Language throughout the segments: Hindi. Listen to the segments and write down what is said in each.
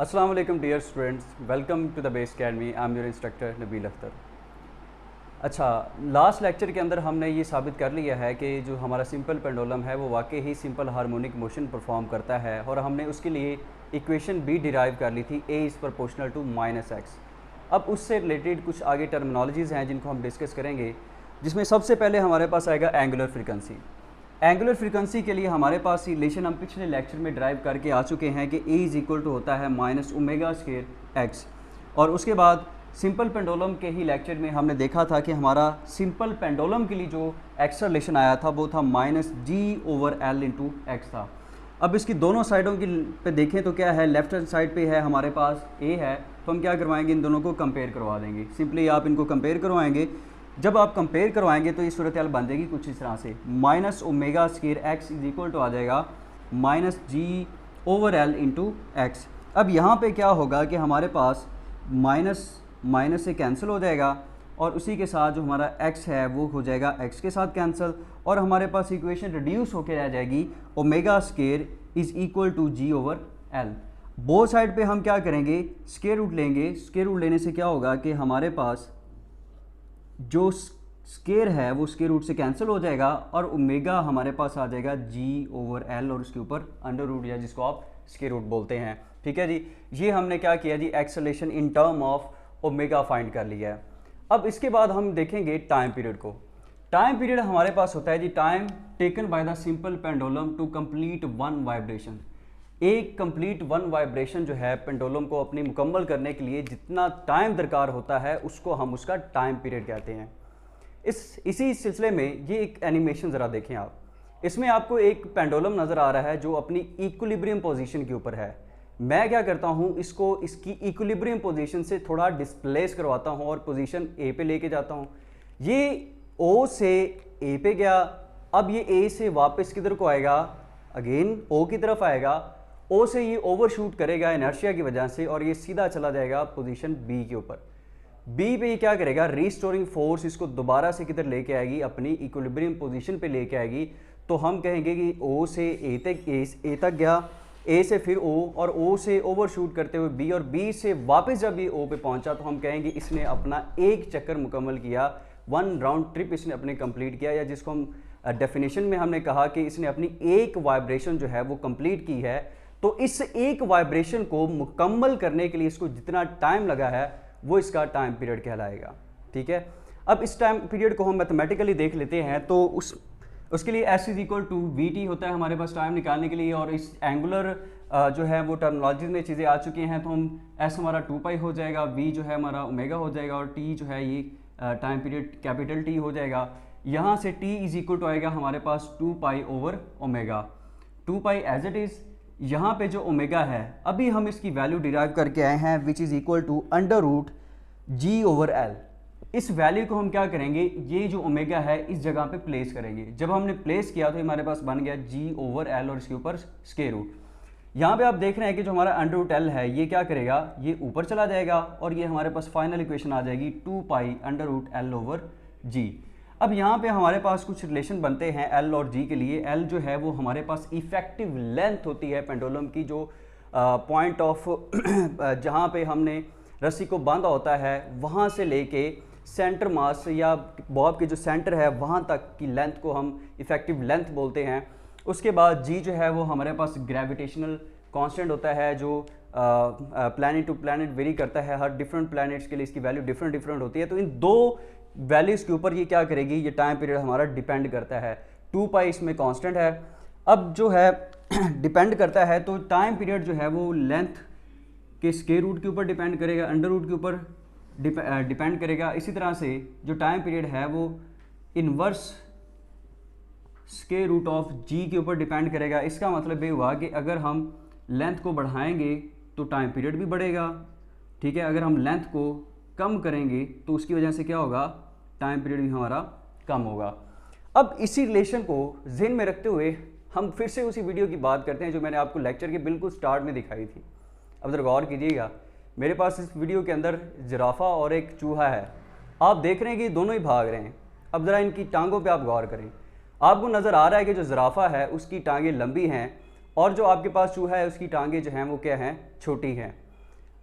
अस्सलाम वालेकुम dear students, welcome to the base academy. I am your instructor Nabeel Akhtar. अच्छा, लास्ट लेक्चर के अंदर हमने ये साबित कर लिया है कि जो हमारा सिंपल पेंडुलम है वो वाकई ही सिंपल हार्मोनिक मोशन परफॉर्म करता है, और हमने उसके लिए इक्वेशन भी डिराइव कर ली थी, A is proportional to -x। अब उससे रिलेटेड कुछ आगे टर्मिनोलॉजीज़ हैं जिनको हम डिस्कस करेंगे, जिसमें सबसे पहले हमारे पास आएगा एंगुलर फ्रीक्वेंसी। एंगुलर फ्रीक्वेंसी के लिए हमारे पास रिलेशन हम पिछले लेक्चर में ड्राइव करके आ चुके हैं कि ए इज़ इक्वल टू होता है -ω²x। और उसके बाद सिंपल पेंडुलम के ही लेक्चर में हमने देखा था कि हमारा सिंपल पेंडुलम के लिए जो एक्स्ट्रा रिलेशन आया था वो था -g/L/x था। अब इसकी दोनों साइडों की पे देखें तो क्या है, लेफ्ट हैंड साइड पे है हमारे पास ए है, तो हम क्या करवाएंगे, इन दोनों को कंपेयर करवा देंगे। सिंपली आप इनको कंपेयर करवाएंगे। जब आप कंपेयर करवाएंगे तो ये सूरत हाल बन जाएगी कुछ इस तरह से, -ω²x इज इक्वल टू आ जाएगा -g/L/x। अब यहाँ पे क्या होगा कि हमारे पास माइनस से कैंसिल हो जाएगा, और उसी के साथ जो हमारा x है वो हो जाएगा x के साथ कैंसिल, और हमारे पास इक्वेशन रिड्यूस होकर रह जाएगी ω² is equal to g/L। Both side पे हम क्या करेंगे, स्क्वायर रूट लेंगे। स्क्वायर रूट लेने से क्या होगा कि हमारे पास जो स्क्वायर है वो स्क्वायर रूट से कैंसिल हो जाएगा, और ओमेगा हमारे पास आ जाएगा g/L, और उसके ऊपर अंडर रूट या जिसको आप स्क्वायर रूट बोलते हैं। ठीक है जी, ये हमने क्या किया जी, acceleration in term of omega find कर लिया है। अब इसके बाद हम देखेंगे टाइम पीरियड को। टाइम पीरियड हमारे पास होता है जी time taken by the simple pendulum to complete one vibration. एक कंप्लीट वन वाइब्रेशन जो है पेंडुलम को अपनी मुकम्मल करने के लिए जितना टाइम दरकार होता है उसको हम उसका टाइम पीरियड कहते हैं। इसी सिलसिले में ये एक एनिमेशन ज़रा देखें आप। इसमें आपको एक पेंडुलम नज़र आ रहा है जो अपनी इक्विलिब्रियम पोजीशन के ऊपर है। मैं क्या करता हूँ, इसको इसकी इक्विलिब्रियम पोजीशन से थोड़ा डिस्प्लेस करवाता हूँ और पोजीशन ए पे लेके जाता हूँ। ये ओ से ए पे गया, अब ये ए से वापस किधर को आएगा, अगेन ओ की तरफ आएगा। ओ से ये ओवरशूट करेगा इनर्शिया की वजह से, और ये सीधा चला जाएगा पोजीशन बी के ऊपर। बी पे ये क्या करेगा, रीस्टोरिंग फोर्स इसको दोबारा से किधर लेके आएगी, अपनी इक्विलिब्रियम पोजीशन पे लेके आएगी। तो हम कहेंगे कि ओ से ए तक गया, ए से फिर ओ, और ओ से ओवरशूट करते हुए बी, और बी से वापस जब ये ओ पे पहुंचा तो हम कहेंगे इसने अपना एक चक्कर मुकम्मल किया, वन राउंड ट्रिप इसने अपने कंप्लीट किया, या जिसको हम डेफिनेशन में हमने कहा कि इसने अपनी एक वाइब्रेशन जो है वो कंप्लीट की है। तो इस एक वाइब्रेशन को मुकम्मल करने के लिए इसको जितना टाइम लगा है वो इसका टाइम पीरियड कहलाएगा। ठीक है, अब इस टाइम पीरियड को हम मैथमेटिकली देख लेते हैं। तो उसके लिए S is equal to VT होता है हमारे पास टाइम निकालने के लिए, और इस एंगुलर जो है वो टर्मिनोलॉजी में चीज़ें आ चुकी हैं। तो हम S हमारा 2π हो जाएगा, V जो है हमारा ओमेगा हो जाएगा, और T जो है ये टाइम पीरियड कैपिटल T हो जाएगा। यहाँ से T इज इक्वल टू आएगा हमारे पास 2π/ω। 2π एज इट इज़। यहाँ पे जो ओमेगा है अभी हम इसकी वैल्यू डिराइव करके आए हैं, which is equal to √g/L। इस वैल्यू को हम क्या करेंगे, ये जो ओमेगा है इस जगह पे प्लेस करेंगे। जब हमने प्लेस किया तो हमारे पास बन गया g/L, और इसके ऊपर स्क्वायर रूट। यहाँ पे आप देख रहे हैं कि जो हमारा √L है ये क्या करेगा, ये ऊपर चला जाएगा, और ये हमारे पास फाइनल इक्वेशन आ जाएगी 2π√L/g। अब यहाँ पे हमारे पास कुछ रिलेशन बनते हैं L और G के लिए। L जो है वो हमारे पास इफेक्टिव लेंथ होती है पेंडुलम की, जो पॉइंट ऑफ जहाँ पे हमने रस्सी को बांधा होता है वहाँ से लेके सेंटर मास या बॉब के जो सेंटर है वहाँ तक की लेंथ को हम इफेक्टिव लेंथ बोलते हैं। उसके बाद G जो है वो हमारे पास ग्रेविटेशनल कांस्टेंट होता है, जो प्लैनेट टू प्लैनेट वेरी करता है। हर डिफरेंट प्लैनेट्स के लिए इसकी वैल्यू डिफरेंट होती है। तो इन दो वैल्यूज़ के ऊपर ये क्या करेगी, ये टाइम पीरियड हमारा डिपेंड करता है। 2π इसमें कांस्टेंट है। अब जो है डिपेंड करता है, तो टाइम पीरियड जो है वो लेंथ के स्क्वायर रूट के ऊपर डिपेंड करेगा, अंडर रूट के ऊपर डिपेंड करेगा। इसी तरह से जो टाइम पीरियड है वो इनवर्स स्क्वायर रूट ऑफ जी के ऊपर डिपेंड करेगा। इसका मतलब ये हुआ कि अगर हम लेंथ को बढ़ाएंगे तो टाइम पीरियड भी बढ़ेगा। ठीक है, अगर हम लेंथ को कम करेंगे तो उसकी वजह से क्या होगा, टाइम पीरियड भी हमारा कम होगा। अब इसी रिलेशन को ज़हन में रखते हुए हम फिर से उसी वीडियो की बात करते हैं जो मैंने आपको लेक्चर के बिल्कुल स्टार्ट में दिखाई थी। अब ज़रा गौर कीजिएगा, मेरे पास इस वीडियो के अंदर जिराफा और एक चूहा है। आप देख रहे हैं कि दोनों ही भाग रहे हैं। अब ज़रा इनकी टांगों पे आप गौर करें, आपको नज़र आ रहा है कि जो जिराफा है उसकी टांगें लंबी हैं, और जो आपके पास चूहा है उसकी टांगें जो हैं वो क्या हैं, छोटी हैं।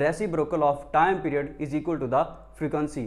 reciprocal of time period is equal to the frequency۔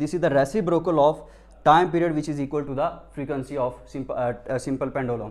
this is the reciprocal of time period which is equal to the frequency of simple pendulum۔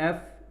f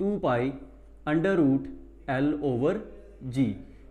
2π√L/g۔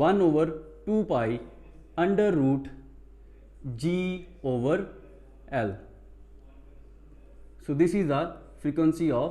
1/2π√g/L۔ So this is the frequency of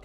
t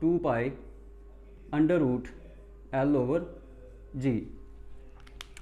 2π√L/g۔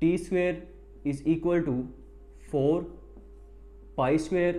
t² is equal to 4π²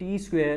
t²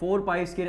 4π²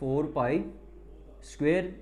4π²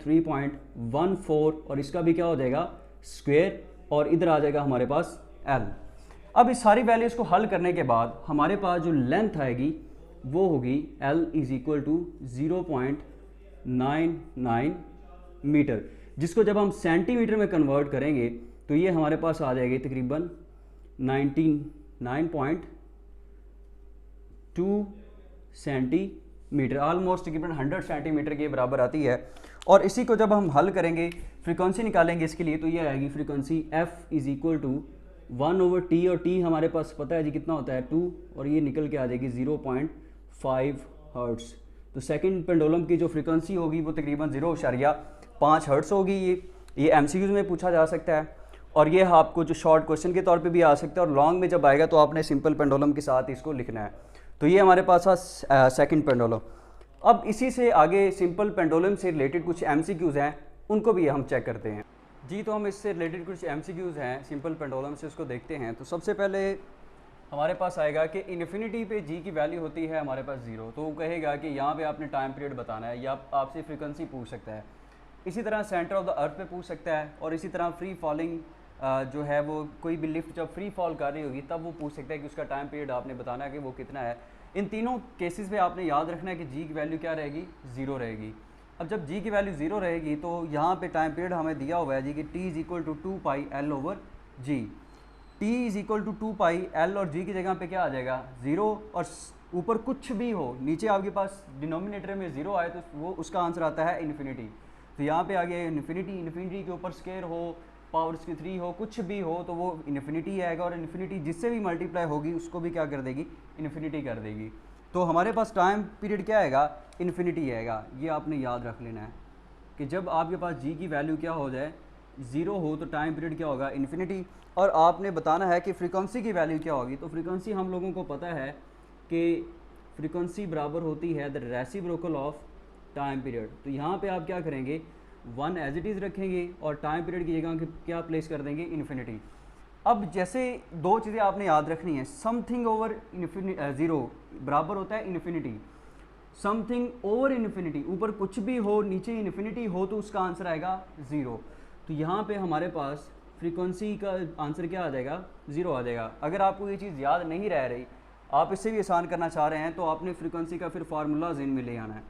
3.14 और इसका भी क्या हो जाएगा स्क्वायर और इधर आ जाएगा हमारे पास L। अब इस सारी वैल्यूज़ को हल करने के बाद हमारे पास जो लेंथ आएगी वो होगी L is equal to 0.99 metre, जिसको जब हम सेंटीमीटर में कन्वर्ट करेंगे तो ये हमारे पास आ जाएगी तकरीबन 99.2 सेंटीमीटर, ऑलमोस्ट तकरीबन 100 सेंटीमीटर के बराबर आती है। और इसी को जब हम हल करेंगे फ्रीक्वेंसी निकालेंगे इसके लिए, तो ये आएगी frequency F is equal to 1/t, और t हमारे पास पता है जी कितना होता है 2, और ये निकल के आ जाएगी 0.5 हर्ट्ज़। तो सेकंड पेंडुलम की जो फ्रीक्वेंसी होगी वो तकरीबन 0.5 हर्ट्ज़ होगी। ये MCQs में पूछा जा सकता है, और ये आपको जो शॉर्ट क्वेश्चन के तौर पे भी आ सकता है, और लॉन्ग में जब आएगा तो आपने सिंपल पेंडुलम के साथ इसको लिखना है। तो ये हमारे पास था सेकंड पेंडुलम। अब इसी से आगे सिंपल पेंडुलम से रिलेटेड कुछ MCQs हैं, उनको भी हम चेक करते हैं जी। तो हम इससे रिलेटेड कुछ MCQs हैं सिंपल पेंडुलम से, उसको देखते हैं। तो सबसे पहले हमारे पास आएगा कि इन्फिनिटी पे जी की वैल्यू होती है हमारे पास 0, तो वो कहेगा कि यहाँ पे आपने टाइम पीरियड बताना है, या आपसे फ्रीक्वेंसी पूछ सकता है। इसी तरह सेंटर ऑफ द अर्थ पे पूछ सकता है, और इसी तरह फ्री फॉलिंग जो है वो कोई भी लिफ्ट जब फ्री फॉल कर रही होगी तब वो पूछ सकता है कि उसका टाइम पीरियड आपने बताना है कि वो कितना है। इन तीनों केसेस में आपने याद रखना है कि जी की वैल्यू क्या रहेगी 0 रहेगी। अब जब जी की वैल्यू 0 रहेगी तो यहाँ पे टाइम पीरियड हमें दिया हुआ है जी कि t is equal to 2πL/g। t is equal to 2πL और g की जगह पे क्या आ जाएगा 0, और ऊपर कुछ भी हो, नीचे आपके पास डिनोमिनेटर में 0 आए तो वो उसका आंसर आता है इन्फिनिटी। तो यहाँ पे आ गया इन्फिनिटी, इन्फिनिटी के ऊपर स्क्वायर हो, पावर्स की 3 हो, कुछ भी हो तो वो इन्फिनिटी आएगा, और इन्फिनिटी जिससे भी मल्टीप्लाई होगी उसको भी क्या कर देगी इन्फिनिटी कर देगी। तो हमारे पास टाइम पीरियड क्या आएगा इन्फिनिटी आएगा। ये आपने याद रख लेना है कि जब आपके पास जी की वैल्यू क्या हो जाए 0 हो तो टाइम पीरियड क्या होगा इन्फिनिटी। और आपने बताना है कि फ्रीक्वेंसी की वैल्यू क्या होगी। तो फ्रीक्वेंसी हम लोगों को पता है कि फ्रीक्वेंसी बराबर होती है the reciprocal of time period. तो यहाँ पे आप क्या करेंगे 1 एज इट इज़ रखेंगे और टाइम पीरियड की जगह क्या प्लेस कर देंगे इन्फिनिटी। अब जैसे दो चीज़ें आपने याद रखनी है, समथिंग ओवर 0 बराबर होता है इन्फिनिटी, समथिंग ओवर इन्फिनिटी ऊपर कुछ भी हो नीचे इन्फिनिटी हो तो उसका आंसर आएगा 0। तो यहाँ पे हमारे पास फ्रीक्वेंसी का आंसर क्या आ जाएगा 0 आ जाएगा। अगर आपको ये चीज़ याद नहीं रह रही, आप इससे भी आसान करना चाह रहे हैं, तो आपने फ्रीक्वेंसी का फिर फार्मूला ज़हन में ले आना है,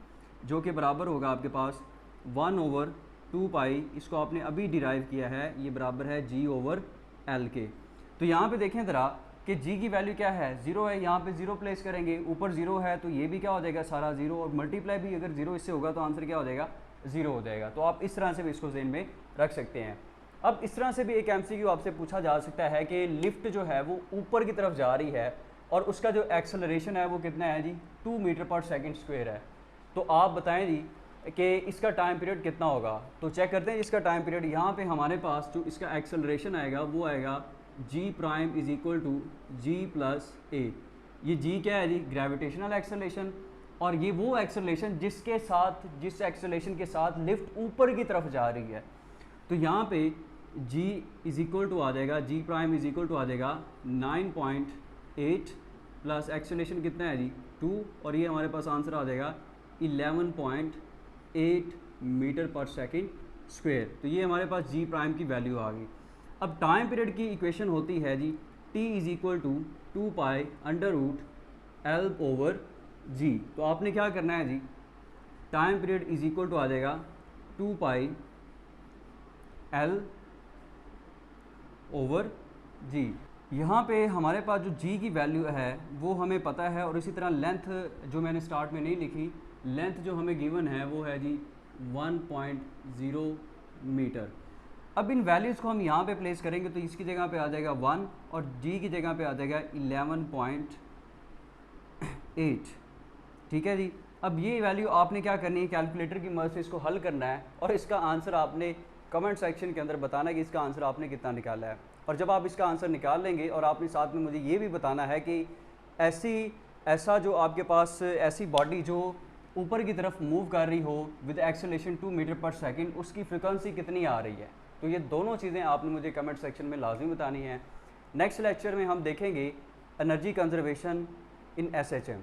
जो कि बराबर होगा आपके पास 1/2π, इसको आपने अभी डिराइव किया है, ये बराबर है g/L के। तो यहाँ पे देखें ज़रा कि g की वैल्यू क्या है 0 है, यहाँ पे 0 प्लेस करेंगे, ऊपर 0 है तो ये भी क्या हो जाएगा सारा 0, और मल्टीप्लाई भी अगर 0 इससे होगा तो आंसर क्या हो जाएगा 0 हो जाएगा। तो आप इस तरह से भी इसको ज़हन में रख सकते हैं। अब इस तरह से भी एक MCQ आपसे पूछा जा सकता है कि लिफ्ट जो है वो ऊपर की तरफ जा रही है और उसका जो एक्सेलरेशन है वो कितना है जी 2 मीटर/सेकंड स्क्वायर है। तो आप बताएं जी कि इसका टाइम पीरियड कितना होगा। तो चेक करते हैं इसका टाइम पीरियड। यहाँ पे हमारे पास जो इसका एक्सेलरेशन आएगा वो आएगा g prime is equal to g+a। ये g क्या है जी ग्रेविटेशनल एक्सेलरेशन, और ये वो एक्सेलरेशन जिस एक्सेलरेशन के साथ लिफ्ट ऊपर की तरफ जा रही है। तो यहाँ पे g इज़ इक्वल टू आ जाएगा g prime is equal to आ जाएगा 9.8 प्लस एक्सेलरेशन कितना है जी 2, और ये हमारे पास आंसर आ जाएगा 11.8 मीटर/सेकंड स्क्वायर। तो ये हमारे पास g प्राइम की वैल्यू आ गई। अब टाइम पीरियड की इक्वेशन होती है जी t is equal to 2π√L/g। तो आपने क्या करना है जी time period is equal to आ जाएगा 2πL/g। यहाँ पे हमारे पास जो g की वैल्यू है वो हमें पता है, और इसी तरह लेंथ जो मैंने स्टार्ट में नहीं लिखी, लेंथ जो हमें गिवन है वो है जी 1.0 मीटर। अब इन वैल्यूज़ को हम यहाँ पे प्लेस करेंगे तो इसकी जगह पे आ जाएगा 1 और g की जगह पे आ जाएगा 11.8। ठीक है जी। अब ये वैल्यू आपने क्या करनी है कैलकुलेटर की मदद से इसको हल करना है, और इसका आंसर आपने कमेंट सेक्शन के अंदर बताना है कि इसका आंसर आपने कितना निकाला है। और जब आप इसका आंसर निकाल लेंगे और आपने साथ में मुझे ये भी बताना है कि ऐसा जो आपके पास ऐसी बॉडी जो ऊपर की तरफ मूव कर रही हो विद एक्सेलरेशन 2 मीटर/सेकंड, उसकी फ्रीक्वेंसी कितनी आ रही है। तो ये दोनों चीज़ें आपने मुझे कमेंट सेक्शन में लाजिम बतानी है। नेक्स्ट लेक्चर में हम देखेंगे एनर्जी कंजर्वेशन इन SHM।